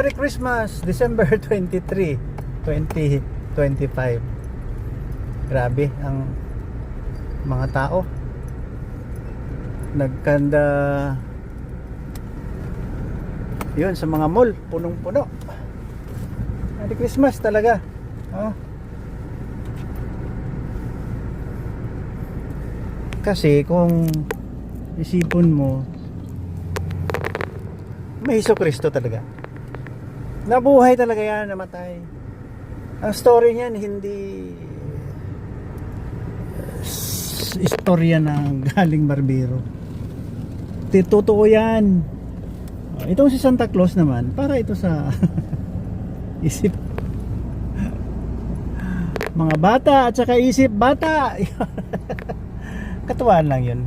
Merry Christmas, December 23, 2025. Grabe ang mga tao. Nagkanda yun sa mga mall, punong-puno. Merry Christmas talaga. Kasi kung isipon mo, may Hesus Kristo talaga. Nabuhay talaga yan, namatay. Ang story niyan hindi istorya ng galing barbero. Totoo yan. Itong si Santa Claus naman, para ito sa isip mga bata at saka isip bata. Katuwaan lang yun.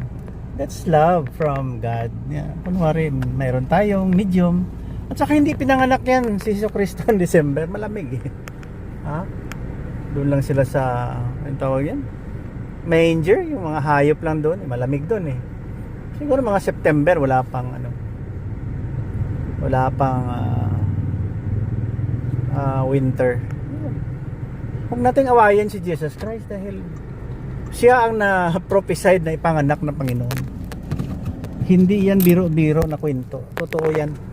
That's love from God. Yeah. Kunwari, mayroon tayong medium. At saka hindi pinanganak yan si Hesus Kristo ng December. Malamig eh. Doon lang sila sa, ano tawag yan? Manger. Yung mga hayop lang doon. Malamig doon eh. Siguro mga September, wala pang winter. Huwag nating awayan si Jesus Christ dahil siya ang na-prophesied na ipanganak ng Panginoon. Hindi yan biro-biro na kwento. Totoo yan.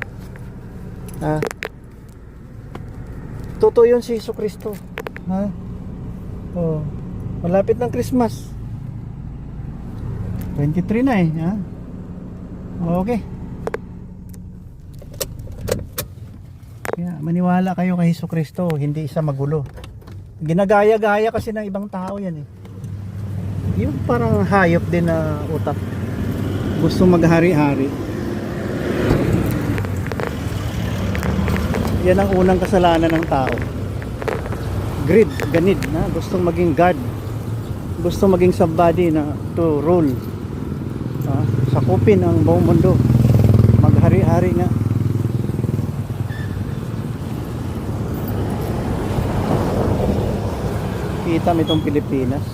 Totoo yun si Hesus Kristo. Malapit ng Christmas. 23 na eh. Okay. Kaya maniwala kayo kay Hesus Kristo. Hindi isa magulo. Ginagaya-gaya kasi ng ibang tao yan eh. Yung parang hayop din na utak. Gusto maghari-hari. Yan ang unang kasalanan ng tao. Greed, ganid na gustong maging God. Gusto maging somebody na to rule. Sakupin ang buong mundo. Maghari-hari nga. Kita mo itong Pilipinas.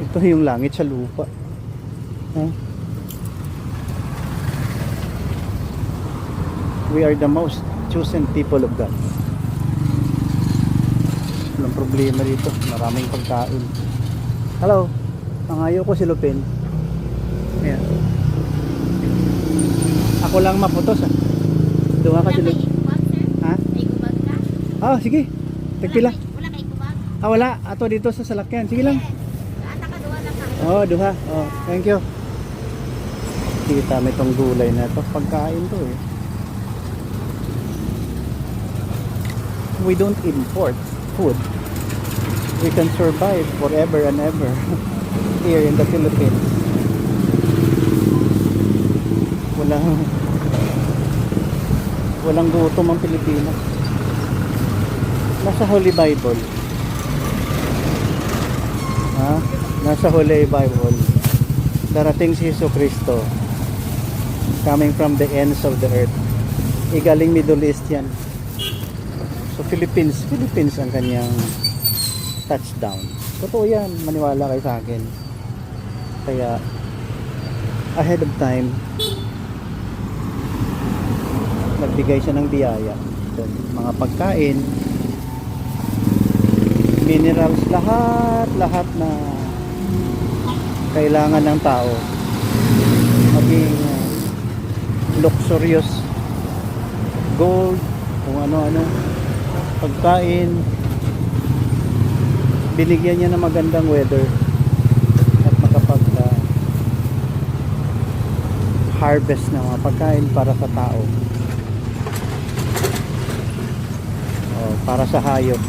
Ito yung langit sa lupa. We are the most chosen people of God. Walang problema dito. Maraming pagkain. Hello. Pangayo ko si Lupin. Ayan. Ako lang maputos Doon ka si Lupin. Sige. Tagpila. Wala kay kubag. Wala. Ato dito sa salakyan. Sige lang. Duha. Thank you. Kita mo itong gulay na ito. Pagkain to eh. We don't import food. We can survive forever and ever here in the Philippines. Walang gutom ang Pilipinas. Nasa Holy Bible. Nasa Holy Bible. Darating si Hesus Kristo. Coming from the ends of the earth. Galing Middle East yan. So Philippines ang kanyang touchdown. Totoo yan, maniwala kayo sa akin. Kaya ahead of time nagbigay siya ng biyaya. So, mga pagkain, minerals, lahat na kailangan ng tao. Maging luxurious gold, kung ano-ano, pagkain, binigyan niya ng magandang weather at makapag harvest ng mga pagkain para sa tao, para sa hayop.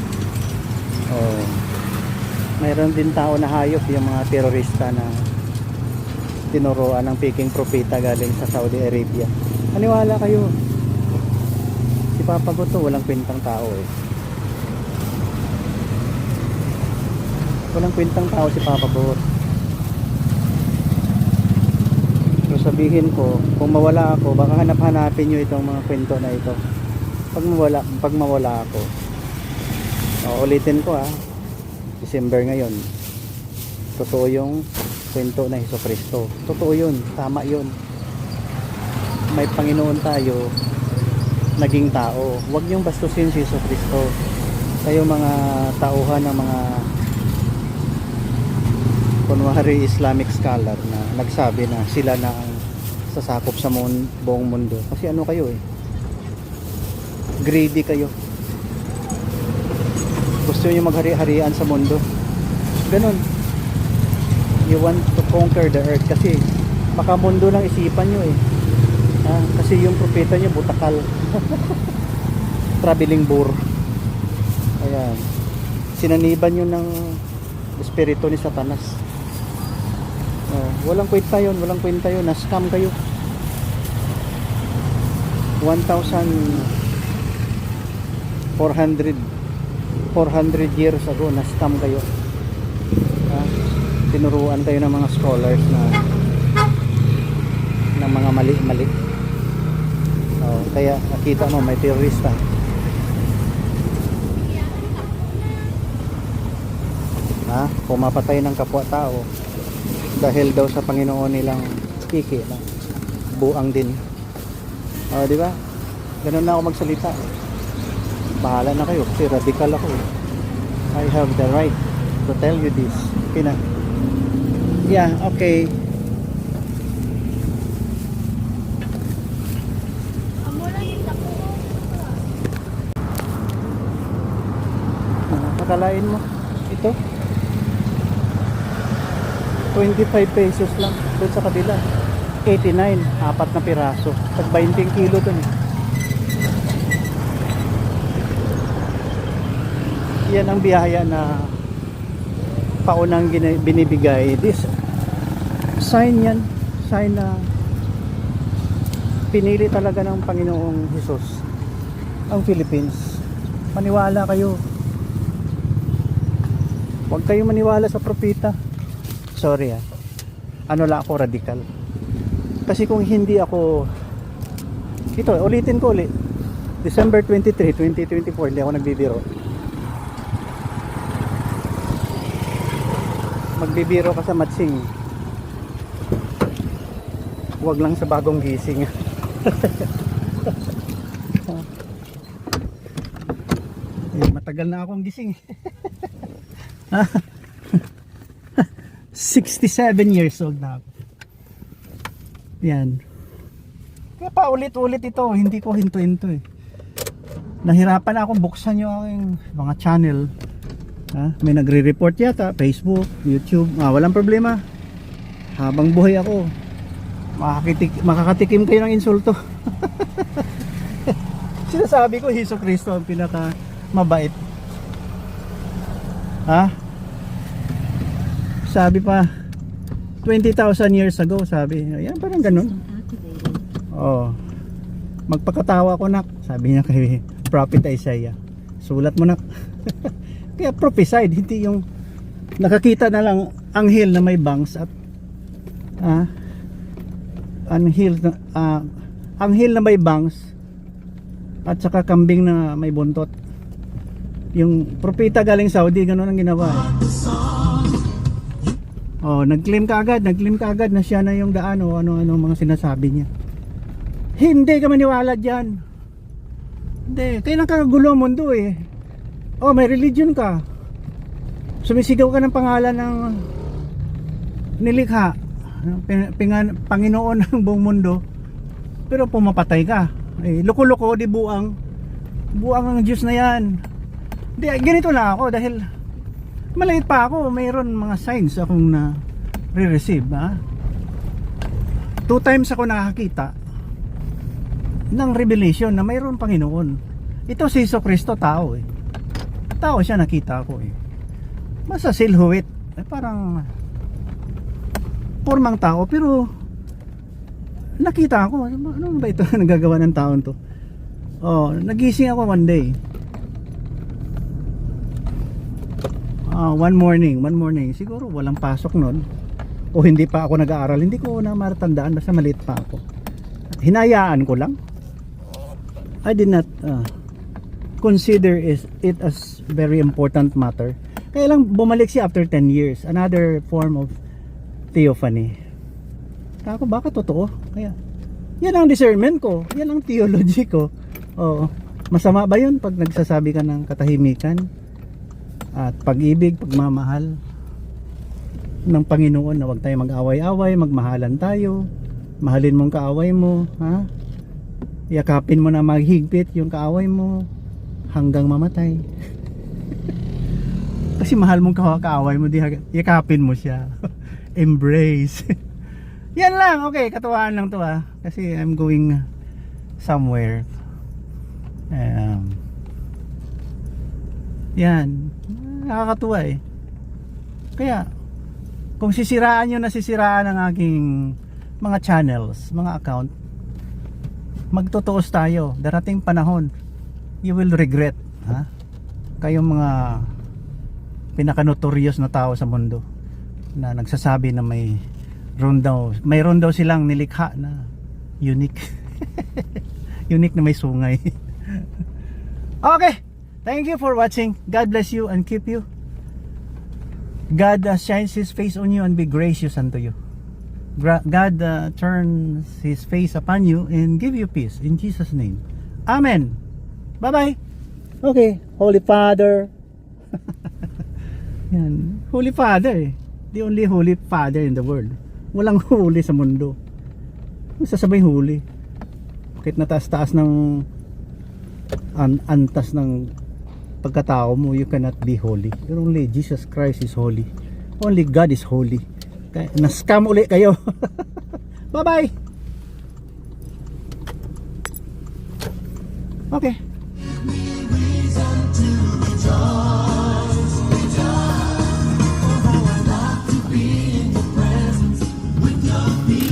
Mayroon din tao na hayop, yung mga terorista na tinuruan ng Peking propeta galing sa Saudi Arabia. Aniwala kayo, si Papa Goto walang kwentang tao eh. Walang kwentang tao si Papa Goto. So sabihin ko, kung mawala ako, baka hanap-hanapin nyo itong mga kwento na ito. Pag mawala ako, ulitin ko December ngayon, totoo yung kwento na Hesus Kristo. Totoo yun, tama yun. May Panginoon tayo naging tao. Huwag niyong bastusin si Jesucristo. Kayo mga tauhan ng mga kunwari Islamic scholar na nagsabi na sila na ang sasakop sa buong mundo. Kasi ano kayo eh, greedy kayo. Gusto niyo maghari-harian sa mundo. Ganun. You want to conquer the earth kasi baka mundo lang isipan nyo eh. Kasi yung propeta nyo butakal. Traveling bore. Ayan. Sinaniban nyo ng espiritu ni Satanas. Walang kwenta yun, walang kwenta yun. Na-scam kayo. 1,400 years ago na-scam kayo. Tinuruan kayo ng mga scholars na ng mga mali-mali. Kaya nakita mo may terorista. Pumapatay ng kapwa-tao dahil daw sa Panginoon nilang piki na buang din. Di ba? Ganun na ako magsalita. Bahala na kayo kasi radical ako. I have the right to tell you this. Okay na. Yeah, okay. Nakalain mo ito 25 pesos lang. Doon sa kabila 89, apat na piraso. Tag 20 kilo dun. Yan ang biyaya na paunang binibigay. This sign yan, sign na pinili talaga ng Panginoong Hesus ang Philippines. Maniwala kayo. Huwag kayong maniwala sa propeta. Sorry ano lang ako, radical. Kasi kung hindi ako, ito ulitin ko ulit, December 23, 2024, hindi ako nagbibiro. Magbibiro ka sa matsing, huwag lang sa bagong gising. Matagal na akong gising. 67 years old na ako. Yan. Kaya pa ulit-ulit ito, hindi ko hinto-hinto eh. Nahirapan akong buksan yung aking mga channel. May nagre-report yata, Facebook, YouTube. Walang problema. Habang buhay ako, makakatikim kayo ng insulto. Sinasabi ko, Jesucristo ang pinaka mabait. Sabi pa 20,000 years ago, sabi yan, parang ganun. Magpakatawa ko nak, sabi niya kay Prophet Isaiah, sulat mo nak. Kaya prophesied, hindi yung nakakita na lang anghel na may bangs at anghel na may bangs at saka kambing na may buntot. Yung propeta galing Saudi, ganun ang ginawa. Nag-claim ka agad na siya na yung daan o ano mga sinasabi niya. Hindi ka maniwala diyan. Hindi, kaya nakakagulo ang mundo eh. May religion ka. Sumisigaw ka ng pangalan ng nilikha, Panginoon ng buong mundo. Pero pumapatay ka. Loko-loko, di buang ang Diyos na yan. Hindi, ganito lang ako dahil maliit pa ako, mayroon mga signs akong na re-receive. 2 times ako nakakita ng revelation na mayroon Panginoon. Ito si Jesucristo, tao eh. Tao siya, nakita ko eh. Basta silhouette, parang formang tao, pero nakita ko, ano ba ito nagagawa ng taon to? Nagising ako one day. One morning, siguro walang pasok nun o hindi pa ako nag-aaral, hindi ko na matatandaan, basta maliit pa ako. Hinayaan ko lang. I did not consider it as very important matter. Kaya lang bumalik siya after 10 years, another form of theophany. Ako, baka totoo? Kaya yan ang discernment ko, yan ang theology ko. Oo. Masama ba yun pag nagsasabi ka ng katahimikan at pag-ibig, pagmamahal ng Panginoon na huwag tayo mag-away-away, magmahalan tayo, mahalin mong kaaway mo, ha? Yakapin mo na maghigpit yung kaaway mo hanggang mamatay. Kasi mahal mong kaaway mo, di yakapin mo siya. Embrace. Yan lang, okay, katuwaan lang to kasi I'm going somewhere. Yan, nakakatuwa Kaya kung sisiraan nyo, nasisiraan ang aking mga channels, mga account, magtutuos tayo. Darating panahon, you will regret, ha? Kayong mga pinaka-notorious na tao sa mundo na nagsasabi na mayroon daw silang nilikha na unique. Unique na may sungay. Okay, thank you for watching. God bless you and keep you. God shines His face on you and be gracious unto you. God turns His face upon you and give you peace in Jesus' name. Amen. Bye bye. Okay, Holy Father. Yan, Holy Father the only Holy Father in the world. Walang huli sa mundo. Sasabay huli. Bakit nataas-taas ng antas ng pagkatao mo, you cannot be holy. Only Jesus Christ is holy. Only God is holy. Kaya na-scam uli kayo. Bye bye. Okay. Be